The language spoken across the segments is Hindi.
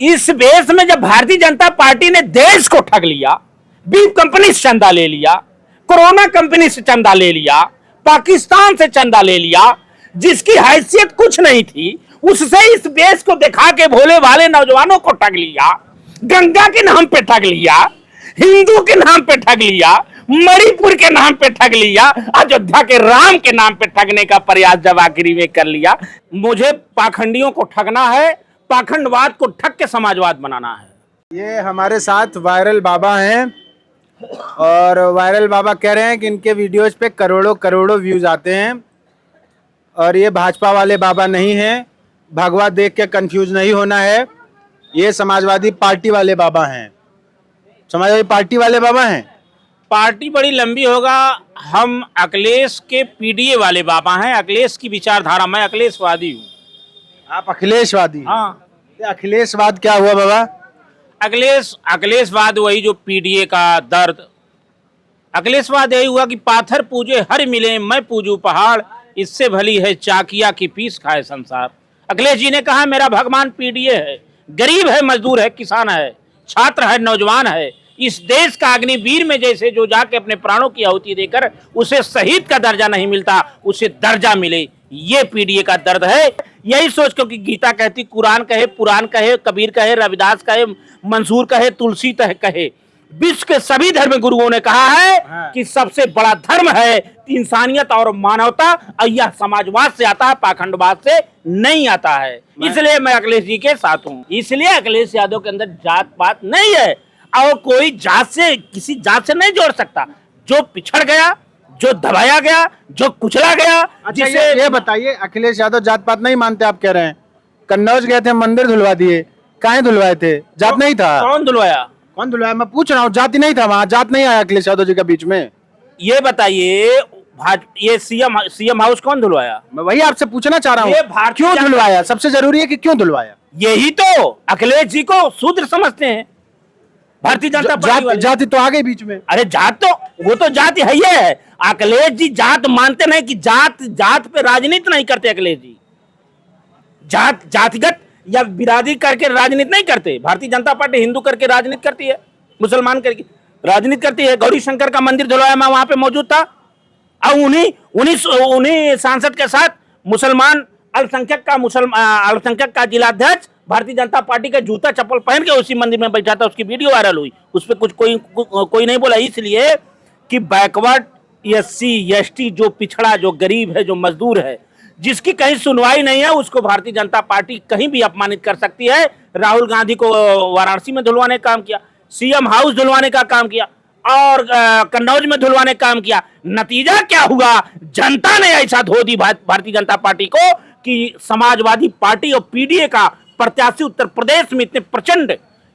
इस बेस में जब भारतीय जनता पार्टी ने देश को ठग लिया, बीफ कंपनी से चंदा ले लिया, कोरोना कंपनी से चंदा ले लिया, पाकिस्तान से चंदा ले लिया, जिसकी हैसियत कुछ नहीं थी, उससे इस देश को दिखा के भोले भाले नौजवानों को ठग लिया, गंगा के नाम पे ठग लिया, हिंदू के नाम पे ठग लिया, मणिपुर के नाम पे ठग लिया, अयोध्या के राम के नाम पे ठगने का प्रयास जब आखिरी में कर लिया। मुझे पाखंडियों को ठगना है, पाखंडवाद को ठग के समाजवाद बनाना है। ये हमारे साथ वायरल बाबा हैं और वायरल बाबा कह रहे हैं कि इनके वीडियोज पे करोड़ों करोड़ों व्यूज आते हैं और ये भाजपा वाले बाबा नहीं हैं। भगवा देख के कंफ्यूज नहीं होना है, ये समाजवादी पार्टी वाले बाबा हैं। समाजवादी पार्टी वाले बाबा हैं। पार्टी बड़ी लंबी होगा। हम अखिलेश के पीडीए वाले बाबा हैं। अखिलेश की विचारधारा, मैं अखिलेशवादी हूँ। आप अखिलेशवादी? हाँ। अखिलेशवाद क्या हुआ बाबा? अखिलेशवाद वही जो पीडीए का दर्द। अखिलेशवाद यही हुआ कि पाथर पूजे हर मिले, मैं पूजू पहाड़, इससे भली है चाकिया की पीस खाए संसार। अखिलेश जी ने कहा मेरा भगवान पीडीए है, गरीब है, मजदूर है, किसान है, छात्र है, नौजवान है। इस देश का अग्निवीर में जैसे जो जाके अपने प्राणों की आहुति देकर उसे शहीद का दर्जा नहीं मिलता, उसे दर्जा मिले, ये पीडीए का दर्द है। यही सोच क्योंकि गीता कहती, कुरान कहे, पुराण कहे, कबीर कहे, रविदास कहे, मंसूर कहे, तुलसी कहे, विश्व के सभी धर्म गुरुओं ने कहा है कि सबसे बड़ा धर्म है इंसानियत और मानवता, और यह समाजवाद से आता है, पाखंडवाद से नहीं आता है। इसलिए मैं अखिलेश जी के साथ हूँ। इसलिए अखिलेश यादव के अंदर जात पात नहीं है और कोई जात से, किसी जात से नहीं जोड़ सकता। जो पिछड़ गया, जो दबाया गया, जो कुचला गया। अच्छा, ये बताइए, अखिलेश यादव जात पात नहीं मानते आप कह रहे हैं। कन्नौज गए थे, मंदिर धुलवा दिए, काहे धुलवाए थे? जात नहीं था? कौन धुलवाया? कौन धुलवाया? मैं पूछ रहा हूँ, जाति नहीं था वहाँ, जात नहीं आया अखिलेश यादव जी के बीच में। ये बताइए, ये सीएम हाउस कौन धुलवाया? मैं वही आपसे पूछना चाह रहा हूँ, क्यों धुलवाया? सबसे जरूरी है कि क्यों धुलवाया। यही तो अखिलेश जी को शूद्र समझते हैं भारतीय जनता पार्टी। जाति तो आ गई बीच में। अरे जात तो, वो तो जाति है ही है। अखिलेश जी जात मानते नहीं कि जात पे राजनीति नहीं करते। अखिलेश जी जातिगत या बिरादरी करके राजनीति नहीं करते। भारतीय जनता पार्टी हिंदू करके राजनीति करती है, मुसलमान करके राजनीति करती है। गौरी शंकर का मंदिर धुलवाया, मैं वहां पे मौजूद था और उन्हीं सांसद के साथ मुसलमान अल्पसंख्यक का जिलाध्यक्ष भारतीय जनता पार्टी का जूता चप्पल पहन के उसी मंदिर में बैठा था। उसकी वीडियो वायरल हुई, उस पर कुछ कोई नहीं बोला, इसलिए कि बैकवर्ड एससी एसटी, जो पिछड़ा, जो गरीब है, जो मजदूर है, जिसकी कहीं सुनवाई नहीं है, उसको भारतीय जनता पार्टी कहीं भी अपमानित कर सकती है। राहुल गांधी को वाराणसी में धुलवाने का काम किया, सीएम हाउस धुलवाने का काम किया और कन्नौज में धुलवाने का काम किया। नतीजा क्या हुआ? जनता ने ऐसा धो दी भारतीय जनता पार्टी को कि समाजवादी पार्टी और पीडीए का प्रत्याशी उत्तर प्रदेश में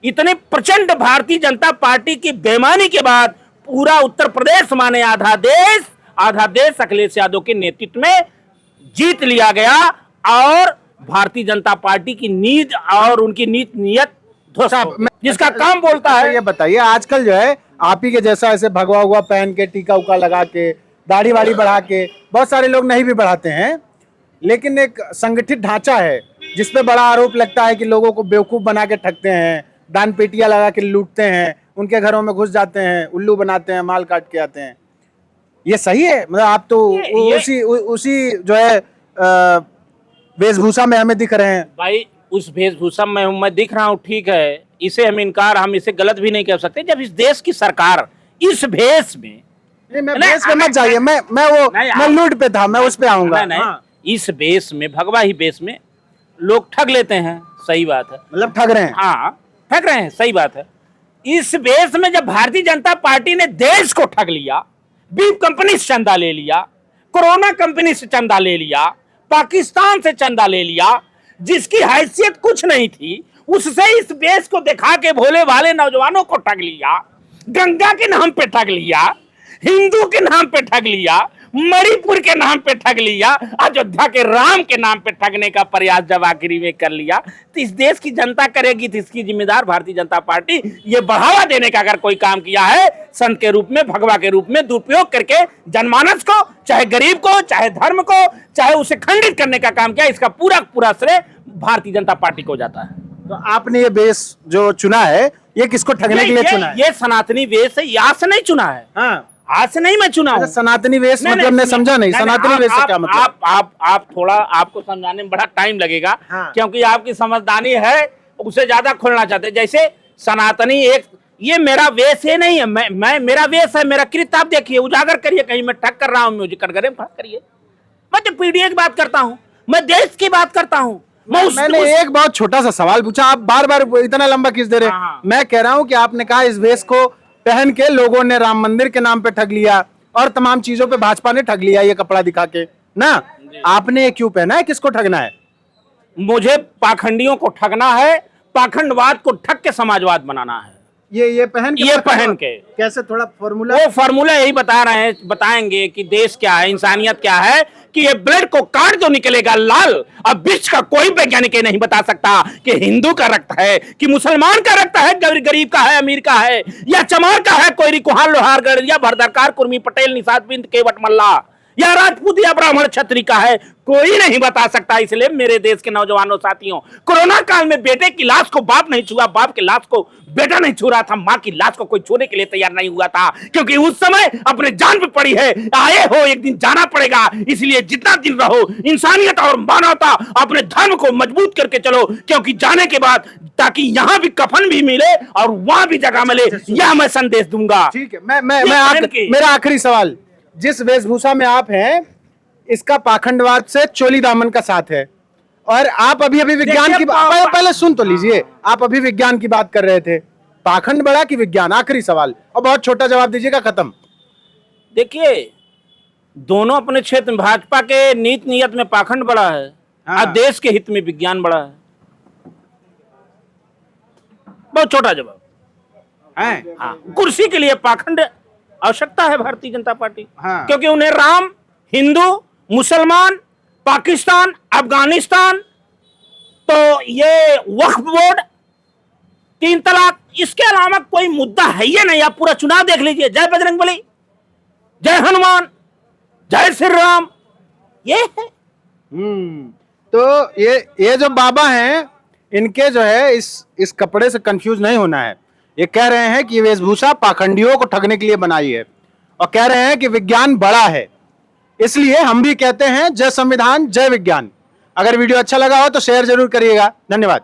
इतने प्रचंड भारतीय जनता पार्टी की बेईमानी के बाद पूरा उत्तर प्रदेश माने आधा देश अखिलेश यादव के नेतृत्व में जीत लिया गया और भारतीय जनता पार्टी की नींद और उनकी नीयत जिसका काम बोलता है। ये बताइए, आजकल जो है आप ही के जैसा ऐसे भगवा हुआ पहन के, टीका उका लगा के, दाढ़ी वाड़ी बढ़ा के, बहुत सारे लोग नहीं भी बढ़ाते हैं, लेकिन एक संगठित ढांचा है जिसपे बड़ा आरोप लगता है कि लोगों को बेवकूफ बना के ठगते हैं, दान पेटियां लगा के लूटते हैं, उनके घरों में घुस जाते हैं, उल्लू बनाते हैं, माल काट के आते हैं। ये सही है? मतलब आप तो उसी जो है वेशभूषा में हमें दिख रहे हैं। भाई उस वेशभूषा में मैं दिख रहा हूँ, ठीक है, हम इसे गलत भी नहीं कह सकते। जब इस देश की सरकार इस भेष में, भेष पे मत जाइए, मैं लूट पे था, मैं उस पे आऊंगा। हाँ। इस भेष में, भगवा ही भेष में लोग ठग लेते हैं, सही बात है। मतलब ठग रहे हैं? हाँ, ठग रहे हैं, सही बात है। इस भेष में जब भारतीय जनता पार्टी ने देश को ठग लिया, बीफ कंपनी से चंदा ले लिया, कोरोना कंपनी से चंदा ले लिया, पाकिस्तान से चंदा ले लिया, जिसकी हैसियत कुछ नहीं थी, उससे इस देश को दिखा के भोले भाले नौजवानों को ठग लिया, गंगा के नाम पे ठग लिया, हिंदू के नाम पे ठग लिया, मणिपुर के नाम पे ठग लिया, अयोध्या के राम के नाम पे ठगने का प्रयास जब आखिरी में कर लिया, तो इस देश की जनता करेगी, तो इसकी जिम्मेदार भारतीय जनता पार्टी। ये बढ़ावा देने का अगर कोई काम किया है संत के रूप में, भगवा के रूप में दुरुपयोग करके जनमानस को, चाहे गरीब को, चाहे धर्म को, चाहे उसे खंडित करने का काम किया, इसका पूरा श्रेय भारतीय जनता पार्टी को जाता है। तो आपने ये वेश जो चुना है ये किसको ठगने के लिए चुना है? ये सनातनी वेश है, यहाँ से नहीं चुना है। हाँ, आज से नहीं मैं चुना हूँ। सनातनी वेश नहीं, मतलब मैं समझा नहीं, सनातनी वेश से क्या मतलब? आप थोड़ा, आपको समझाने में बड़ा टाइम लगेगा। हाँ। क्योंकि आपकी समझदारी है, उसे ज्यादा खोलना चाहते। जैसे सनातनी एक, ये मेरा वेश ही नहीं है, मैं मेरा वेश है, मेरा कृत आप देखिए, उजागर करिए, कहीं मैं ठग कर रहा हूँ म्यूजिक कटघरे में करिए। मैं तो पीडीए की बात करता हूँ, मैं देश की बात करता हूँ। मैंने एक बहुत छोटा सा सवाल पूछा, आप बार बार इतना लंबा किस दे रहे? हाँ। मैं कह रहा हूं कि आपने कहा इस वेश को पहन के लोगों ने राम मंदिर के नाम पे ठग लिया और तमाम चीजों पे भाजपा ने ठग लिया, ये कपड़ा दिखा के ना। आपने ये क्यों पहना है, किसको ठगना है? मुझे पाखंडियों को ठगना है, पाखंडवाद को ठग के समाजवाद बनाना है। ये पहन के, ये पहन के कैसे, थोड़ा फॉर्मूला? वो फॉर्मूला यही बता रहे हैं, बताएंगे कि देश क्या है, इंसानियत क्या है, कि ये ब्लड को काट जो निकलेगा लाल। अब विश्व का कोई वैज्ञानिक ये नहीं बता सकता कि हिंदू का रक्त है, कि मुसलमान का रक्त है, गरीब का है, अमीर का है, या चमार का है, कोई कुहार लोहारगढ़ या भरदरकार कुर्मी पटेल निषाद बिंद केवट मल्ला, या राजपूत या ब्राह्मण क्षत्रिय का है, कोई नहीं बता सकता। इसलिए मेरे देश के नौजवानों साथियों, कोरोना काल में बेटे की लाश को बाप नहीं छुआ, बाप की लाश को बेटा नहीं छू रहा था, मां की लाश को कोई छूने के लिए तैयार नहीं हुआ था, क्योंकि उस समय अपने जान पे पड़ी है। आए हो, एक दिन जाना पड़ेगा, इसलिए जितना दिन रहो इंसानियत और मानवता, अपने धर्म को मजबूत करके चलो, क्योंकि जाने के बाद ताकि यहाँ भी कफन भी मिले और वहां भी जगह मिले, यह मैं संदेश दूंगा। ठीक है, मेरा आखिरी सवाल, जिस वेशभूषा में आप हैं इसका पाखंडवाद से चोली दामन का साथ है, और आप अभी विज्ञान की पहले सुन तो लीजिए, आप अभी विज्ञान की बात कर रहे थे, पाखंड बड़ा कि विज्ञान? आखिरी सवाल, और बहुत छोटा जवाब दीजिएगा, खत्म। देखिए, दोनों अपने क्षेत्र में, भाजपा के नीत नियत में पाखंड बड़ा है, हाँ। और देश के हित में विज्ञान बड़ा है। बहुत छोटा जवाब है। हाँ, कुर्सी के लिए पाखंड आवश्यकता है भारतीय जनता पार्टी। हाँ। क्योंकि उन्हें राम, हिंदू, मुसलमान, पाकिस्तान, अफगानिस्तान, तो ये वक्फ बोर्ड, 3 तलाक, इसके अलावा कोई मुद्दा है ही नहीं। आप पूरा चुनाव देख लीजिए, जय बजरंगबली, जय हनुमान, जय श्री राम, ये है। तो ये जो बाबा हैं, इनके जो है इस कपड़े से कंफ्यूज नहीं होना है। ये कह रहे हैं कि ये वेशभूषा पाखंडियों को ठगने के लिए बनाई है, और कह रहे हैं कि विज्ञान बड़ा है। इसलिए हम भी कहते हैं जय संविधान, जय विज्ञान। अगर वीडियो अच्छा लगा हो तो शेयर जरूर करिएगा। धन्यवाद।